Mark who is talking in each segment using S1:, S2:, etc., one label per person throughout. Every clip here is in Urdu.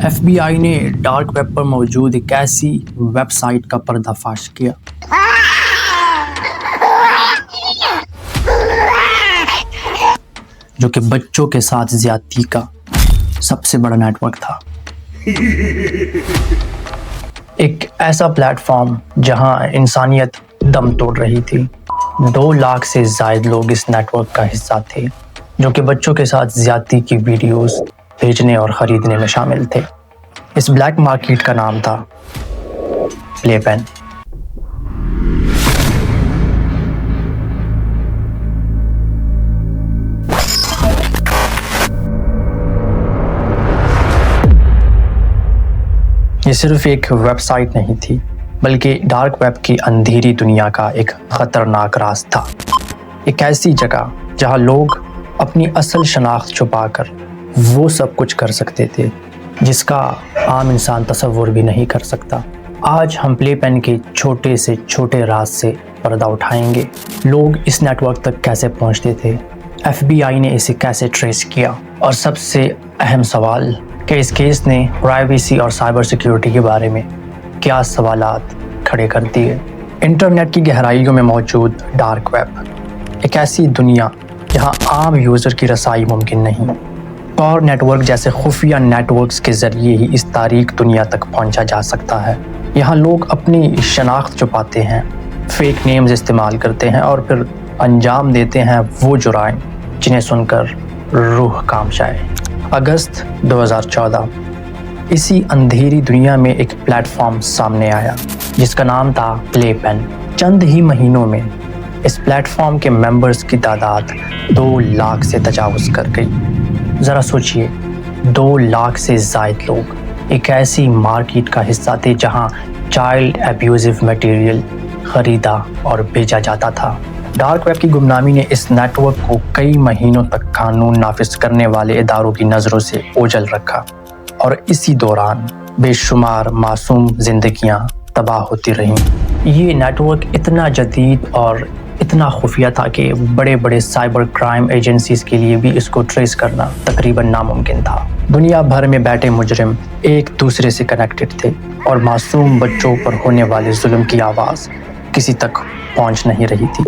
S1: ایف بی آئی نے ڈارک ویب پر موجود ایک ایسی ویب سائٹ کا پردہ فاش کیا جو کہ بچوں کے ساتھ زیادتی کا سب سے بڑا نیٹ ورک تھا۔ ایک ایسا پلیٹ فارم جہاں انسانیت دم توڑ رہی تھی۔ 2 لاکھ سے زائد لوگ اس نیٹ ورک کا حصہ تھے جو کہ بچوں کے ساتھ زیادتی کی ویڈیوز بھیجنے اور خریدنے میں شامل تھے۔ اس بلیک مارکیٹ کا نام تھا پلے پین۔ یہ صرف ایک ویب سائٹ نہیں تھی بلکہ ڈارک ویب کی اندھیری دنیا کا ایک خطرناک راز تھا۔ ایک ایسی جگہ جہاں لوگ اپنی اصل شناخت چھپا کر وہ سب کچھ کر سکتے تھے جس کا عام انسان تصور بھی نہیں کر سکتا۔ آج ہم پلے پین کے چھوٹے سے چھوٹے راز سے پردہ اٹھائیں گے۔ لوگ اس نیٹ ورک تک کیسے پہنچتے تھے، ایف بی آئی نے اسے کیسے ٹریس کیا، اور سب سے اہم سوال کہ اس کیس نے پرائیویسی اور سائبر سیکیورٹی کے بارے میں کیا سوالات کھڑے کر دیے۔ انٹرنیٹ کی گہرائیوں میں موجود ڈارک ویب، ایک ایسی دنیا جہاں عام یوزر کی رسائی ممکن نہیں۔ ٹور نیٹ ورک جیسے خفیہ نیٹ ورکس کے ذریعے ہی اس تاریک دنیا تک پہنچا جا سکتا ہے۔ یہاں لوگ اپنی شناخت چھپاتے ہیں، فیک نیمز استعمال کرتے ہیں اور پھر انجام دیتے ہیں وہ جرائم جنہیں سن کر روح کانپ جائے۔ اگست 2014 اسی اندھیری دنیا میں ایک پلیٹ فارم سامنے آیا جس کا نام تھا پلے پین۔ چند ہی مہینوں میں اس پلیٹ فارم کے ممبرز کی تعداد 2 لاکھ سے تجاوز کر گئی۔ ذرا سوچئے، 2 لاکھ سے زائد لوگ ایک ایسی مارکیٹ کا حصہ تھے جہاں چائلڈ ایبیوزو میٹیریل خریدا اور بیچا جاتا تھا۔ ڈارک ویب کی گمنامی نے اس نیٹ ورک کو کئی مہینوں تک قانون نافذ کرنے والے اداروں کی نظروں سے اوجھل رکھا، اور اسی دوران بے شمار معصوم زندگیاں تباہ ہوتی رہیں۔ یہ نیٹ ورک اتنا جدید اور اتنا خفیہ تھا کہ بڑے بڑے سائبر کرائم ایجنسیز کے لیے بھی اس کو ٹریس کرنا تقریباً ناممکن تھا۔ دنیا بھر میں بیٹھے مجرم ایک دوسرے سے کنیکٹڈ تھے اور معصوم بچوں پر ہونے والے ظلم کی آواز کسی تک پہنچ نہیں رہی تھی۔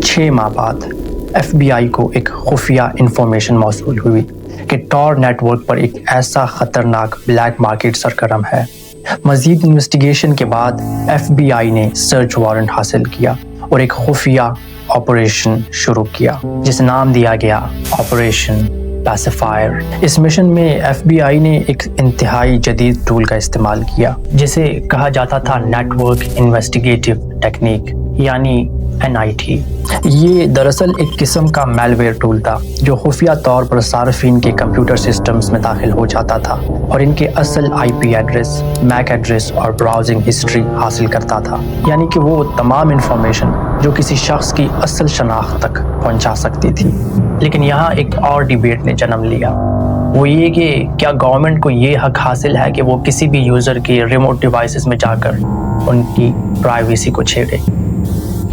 S1: چھ ماہ بعد ایف بی آئی کو ایک خفیہ انفارمیشن موصول ہوئی کہ ٹور نیٹ ورک پر ایک ایسا خطرناک بلیک مارکیٹ سرگرم ہے۔ مزید انویسٹیگیشن کے بعد ایف بی آئی نے سرچ وارنٹ حاصل کیا اور ایک خفیہ آپریشن شروع کیا جس نام دیا گیا آپریشن پیسیفائر۔ اس مشن میں ایف بی آئی نے ایک انتہائی جدید ٹول کا استعمال کیا جسے کہا جاتا تھا نیٹ ورک انویسٹیگیٹو ٹیکنیک، یعنی NIT۔ یہ دراصل ایک قسم کا میل ویئر ٹول تھا جو خفیہ طور پر صارفین کے کمپیوٹر سسٹمز میں داخل ہو جاتا تھا اور ان کے اصل IP ایڈریس، میک ایڈریس اور براؤزنگ ہسٹری حاصل کرتا تھا، یعنی کہ وہ تمام انفارمیشن جو کسی شخص کی اصل شناخت تک پہنچا سکتی تھی۔ لیکن یہاں ایک اور ڈیبیٹ نے جنم لیا، وہ یہ کہ کیا گورنمنٹ کو یہ حق حاصل ہے کہ وہ کسی بھی یوزر کے ریموٹ ڈیوائسز میں جا کر ان کی پرائیویسی کو چھیڑے،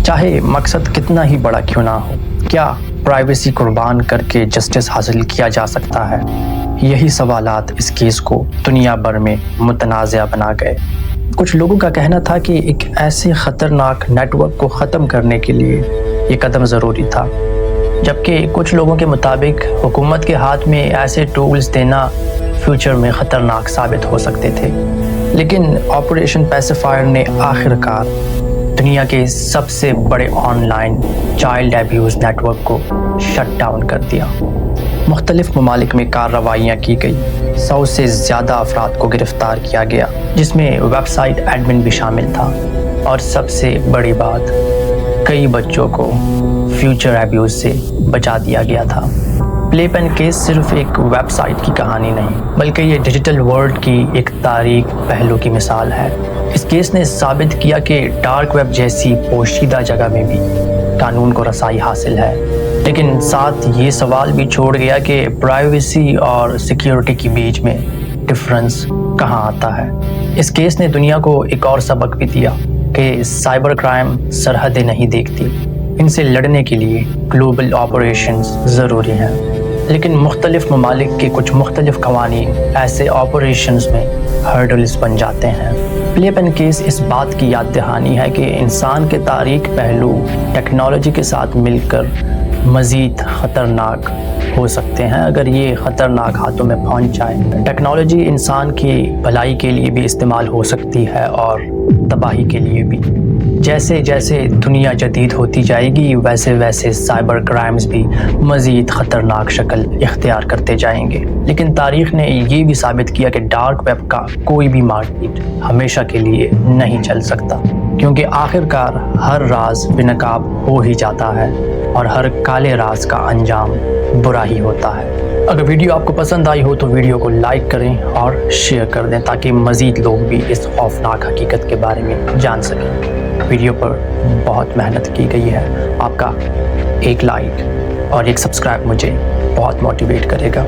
S1: چاہے مقصد کتنا ہی بڑا کیوں نہ ہو؟ کیا پرائیویسی قربان کر کے جسٹس حاصل کیا جا سکتا ہے؟ یہی سوالات اس کیس کو دنیا بھر میں متنازع بنا گئے۔ کچھ لوگوں کا کہنا تھا کہ ایک ایسے خطرناک نیٹ ورک کو ختم کرنے کے لیے یہ قدم ضروری تھا، جبکہ کچھ لوگوں کے مطابق حکومت کے ہاتھ میں ایسے ٹولز دینا فیوچر میں خطرناک ثابت ہو سکتے تھے۔ لیکن آپریشن پیسیفائر نے آخر کار دنیا کے سب سے بڑے online child abuse network کو شٹ ڈاؤن کر دیا۔ مختلف ممالک میں کارروائیاں کی گئی، 100 سے زیادہ افراد کو گرفتار کیا گیا جس میں ویب سائٹ ایڈمن بھی شامل تھا، اور سب سے بڑی بات، کئی بچوں کو فیوچر ایبیوز سے بچا دیا گیا تھا۔ پلے پین کیس صرف ایک ویب سائٹ کی کہانی نہیں بلکہ یہ ڈیجیٹل ورلڈ کی ایک تاریک پہلو کی مثال ہے۔ اس کیس نے ثابت کیا کہ ڈارک ویب جیسی پوشیدہ جگہ میں بھی قانون کو رسائی حاصل ہے، لیکن ساتھ یہ سوال بھی چھوڑ گیا کہ پرائیویسی اور سیکیورٹی کے بیچ میں ڈفرنس کہاں آتا ہے۔ اس کیس نے دنیا کو ایک اور سبق بھی دیا کہ سائبر کرائم سرحدیں نہیں دیکھتی، ان سے لڑنے کے لیے گلوبل آپریشنز ضروری ہیں، لیکن مختلف ممالک کے کچھ مختلف قوانین ایسے آپریشنز میں ہرڈلز بن جاتے ہیں۔ فلپ اینڈ کیس اس بات کی یاد دہانی ہے کہ انسان کے تاریک پہلو ٹیکنالوجی کے ساتھ مل کر مزید خطرناک ہو سکتے ہیں اگر یہ خطرناک ہاتھوں میں پہنچ جائے۔ ٹیکنالوجی انسان کی بھلائی کے لیے بھی استعمال ہو سکتی ہے اور تباہی کے لیے بھی۔ جیسے جیسے دنیا جدید ہوتی جائے گی ویسے ویسے سائبر کرائمز بھی مزید خطرناک شکل اختیار کرتے جائیں گے، لیکن تاریخ نے یہ بھی ثابت کیا کہ ڈارک ویب کا کوئی بھی مارکیٹ ہمیشہ کے لیے نہیں چل سکتا، کیونکہ آخر کار ہر راز بے نقاب ہو ہی جاتا ہے اور ہر کالے راز کا انجام برا ہی ہوتا ہے۔ اگر ویڈیو آپ کو پسند آئی ہو تو ویڈیو کو لائک کریں اور شیئر کر دیں تاکہ مزید لوگ بھی اس خوفناک حقیقت کے بارے میں جان سکیں۔ ویڈیو پر بہت محنت کی گئی ہے، آپ کا ایک لائک اور ایک سبسکرائب مجھے بہت موٹیویٹ کرے گا۔